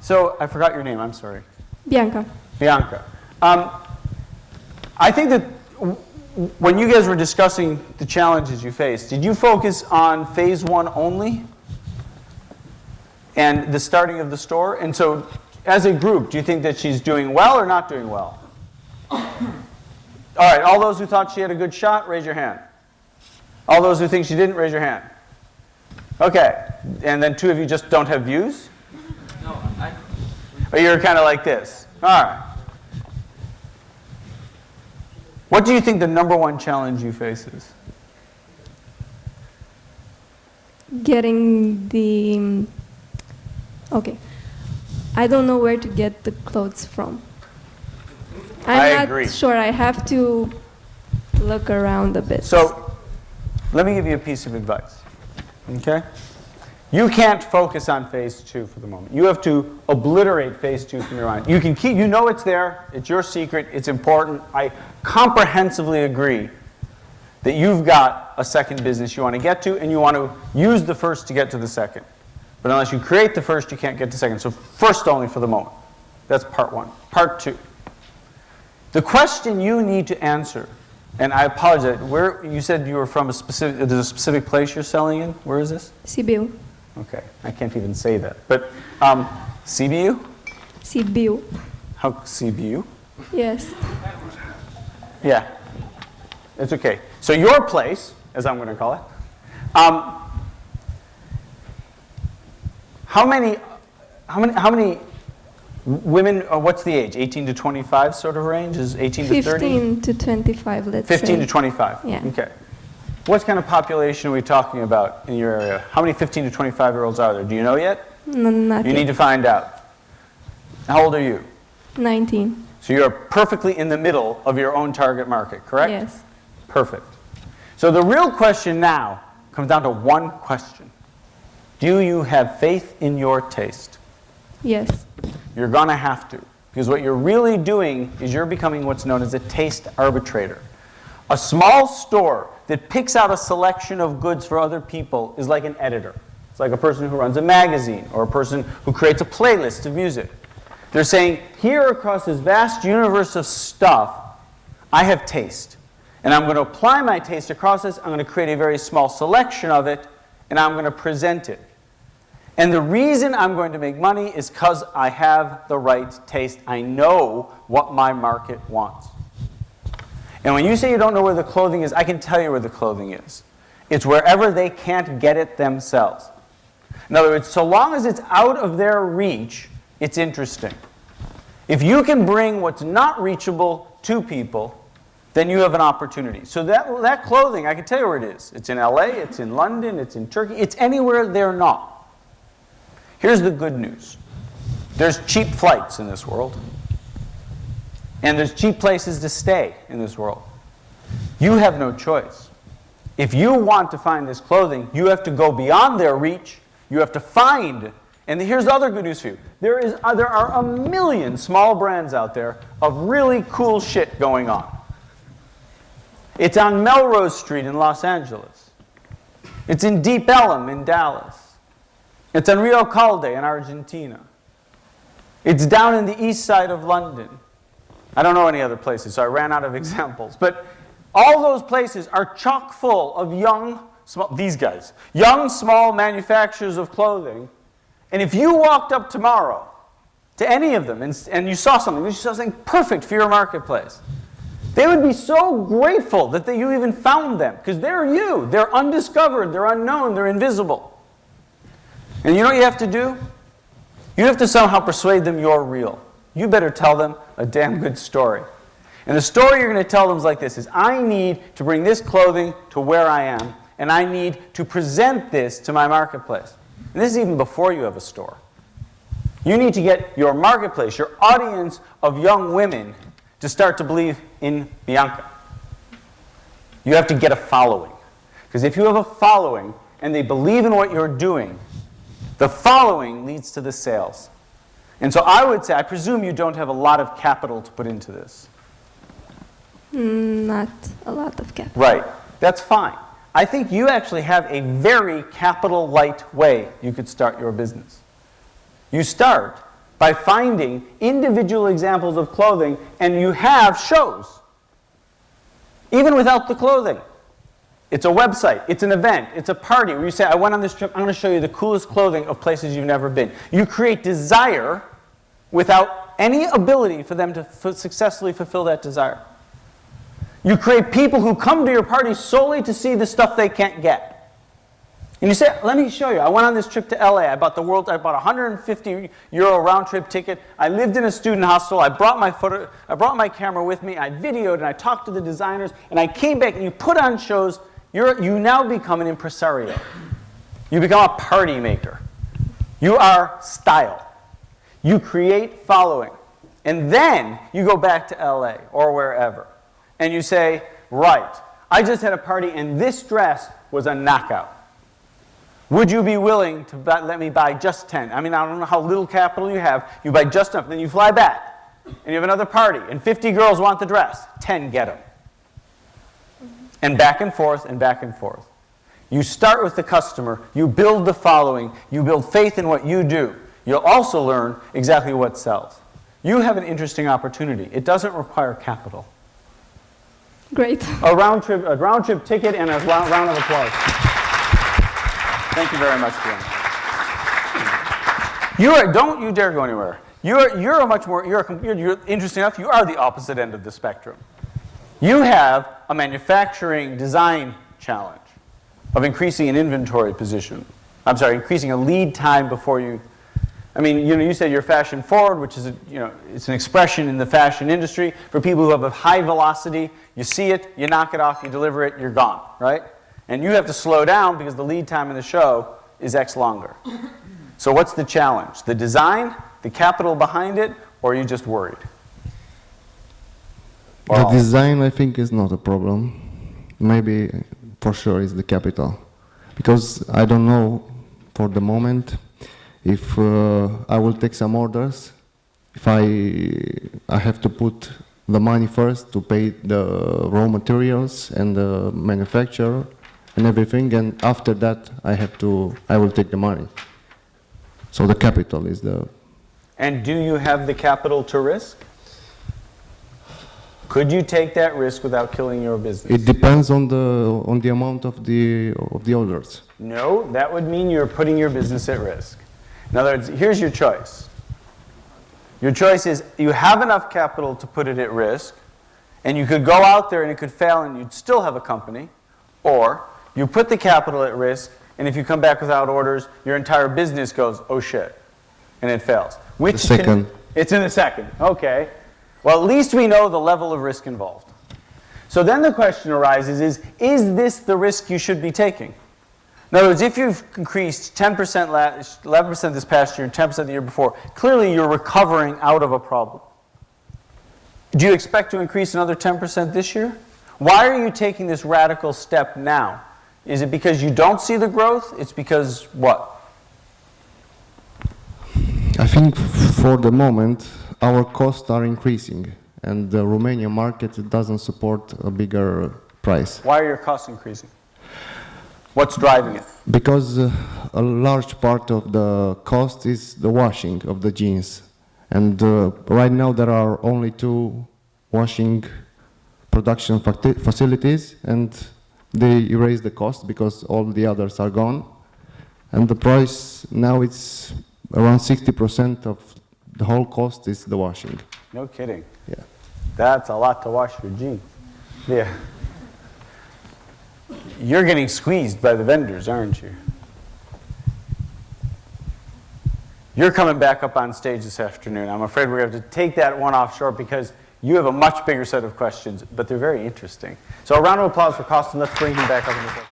So I forgot your name, I'm sorry. Bianca. Bianca. I think that when you guys were discussing the challenges you faced, did you focus on phase one only? And the starting of the store? And so as a group, do you think that she's doing well or not doing well? All right, all those who thought she had a good shot, raise your hand. All those who think she didn't, raise your hand. Okay, and then two of you just don't have views? No, Or you're kind of like this. All right. What do you think the number one challenge you face is? Getting the... Okay. I don't know where to get the clothes from. I'm agree. not sure. I have to look around a bit. So, let me give you a piece of advice. Okay? You can't focus on phase two for the moment. You have to obliterate phase two from your mind. You can keep, you know it's there, it's your secret, it's important. I comprehensively agree that you've got a second business you want to get to, and you want to use the first to get to the second. But unless you create the first, you can't get to second. So first only for the moment. That's part one. Part two. The question you need to answer, and I apologize, where you said you were from a specific, there's a specific place you're selling in? Where is this? Sibiu. Okay, I can't even say that. But CBU? Sibiu. How CBU? Yes. Yeah, it's okay. So your place, as I'm going to call it, how many women, what's the age? 18 to 25 sort of range? Is 18 to 30? 15 to 25, let's say. 15 to 25? Yeah. Okay. What kind of population are we talking about in your area? How many 15 to 25-year-olds are there? Do you know yet? No, not You yet. need to find out. How old are you? 19. So you're perfectly in the middle of your own target market, correct? Yes. Perfect. So the real question now comes down to one question. Do you have faith in your taste? Yes. You're going to have to. Because what you're really doing is you're becoming what's known as a taste arbitrator. A small store that picks out a selection of goods for other people is like an editor. It's like a person who runs a magazine or a person who creates a playlist of music. They're saying, here across this vast universe of stuff, I have taste. And I'm going to apply my taste across this. I'm going to create a very small selection of it, and I'm going to present it. And the reason I'm going to make money is because I have the right taste. I know what my market wants. And when you say you don't know where the clothing is, I can tell you where the clothing is. It's wherever they can't get it themselves. In other words, so long as it's out of their reach, it's interesting. If you can bring what's not reachable to people, then you have an opportunity. So that clothing, I can tell you where it is. It's in LA, it's in London, it's in Turkey, it's anywhere they're not. Here's the good news. There's cheap flights in this world. And there's cheap places to stay in this world. You have no choice. If you want to find this clothing, you have to go beyond their reach. You have to find, and here's the other good news for you. There are a million small brands out there of really cool shit going on. It's on Melrose Street in Los Angeles. It's in Deep Ellum in Dallas. It's on Rio Calde in Argentina. It's down in the east side of London. I don't know any other places, so I ran out of examples. But all those places are chock full of young, small manufacturers of clothing. And if you walked up tomorrow to any of them and you saw something perfect for your marketplace, they would be so grateful that you even found them, because they're you. They're undiscovered, they're unknown, they're invisible. And you know what you have to do? You have to somehow persuade them you're real. You better tell them a damn good story. And the story you're going to tell them is like this, is I need to bring this clothing to where I am, and I need to present this to my marketplace. And this is even before you have a store. You need to get your marketplace, your audience of young women, to start to believe in Bianca. You have to get a following. Because if you have a following and they believe in what you're doing, the following leads to the sales. And so I would say, I presume you don't have a lot of capital to put into this. Not a lot of capital. Right. That's fine. I think you actually have a very capital light way you could start your business. You start by finding individual examples of clothing, and you have shows, even without the clothing. It's a website, it's an event, it's a party where you say, I went on this trip, I'm going to show you the coolest clothing of places you've never been. You create desire without any ability for them to successfully fulfill that desire. You create people who come to your party solely to see the stuff they can't get. And you say, let me show you. I went on this trip to LA. I bought a 150 euro round trip ticket. I lived in a student hostel. I brought my camera with me. I videoed and I talked to the designers. And I came back and you put on shows. You now become an impresario. You become a party maker. You are style. You create following. And then you go back to LA or wherever. And you say, right, I just had a party and this dress was a knockout. Would you be willing to let me buy just 10? I mean, I don't know how little capital you have. You buy just enough, then you fly back, and you have another party, and 50 girls want the dress. 10 get them. And back and forth, and back and forth. You start with the customer. You build the following. You build faith in what you do. You'll also learn exactly what sells. You have an interesting opportunity. It doesn't require capital. Great. A round trip ticket and a round of applause. Thank you very much, Fiona. Don't you dare go anywhere. You're interesting enough, you are the opposite end of the spectrum. You have a manufacturing design challenge of increasing an inventory position. I'm sorry, increasing a lead time before you. I mean, you said you're fashion forward, which is, it's an expression in the fashion industry for people who have a high velocity. You see it, you knock it off, you deliver it, you're gone, right? And you have to slow down because the lead time in the show is X longer. So what's the challenge? The design, the capital behind it, or are you just worried? The design, I think, is not a problem. Maybe, for sure, is the capital. Because I don't know, for the moment, if I will take some orders, if I have to put the money first to pay the raw materials and the manufacturer, and everything, and after that I will take the money. So the capital is the... And do you have the capital to risk? Could you take that risk without killing your business? It depends on the amount of the orders. No, that would mean you're putting your business at risk. In other words, here's your choice. Your choice is you have enough capital to put it at risk, and you could go out there and it could fail and you'd still have a company, or you put the capital at risk, and if you come back without orders, your entire business goes, oh shit, and it fails. Which the second. It's in the second. Okay. Well, at least we know the level of risk involved. So then the question arises is this the risk you should be taking? In other words, if you've increased 10%, 11% this past year and 10% the year before, clearly you're recovering out of a problem. Do you expect to increase another 10% this year? Why are you taking this radical step now? Is it because you don't see the growth? It's because what? I think for the moment, our costs are increasing, and the Romanian market doesn't support a bigger price. Why are your costs increasing? What's driving it? Because a large part of the cost is the washing of the jeans. And right now there are only 2 washing production facilities, and they erase the cost because all the others are gone. And the price now it's around 60% of the whole cost is the washing. No kidding. Yeah. That's a lot to wash your jeans. Yeah. You're getting squeezed by the vendors, aren't you? You're coming back up on stage this afternoon. I'm afraid we're going to have to take that one off short because you have a much bigger set of questions, but they're very interesting. So a round of applause for Costin. Let's bring him back up in the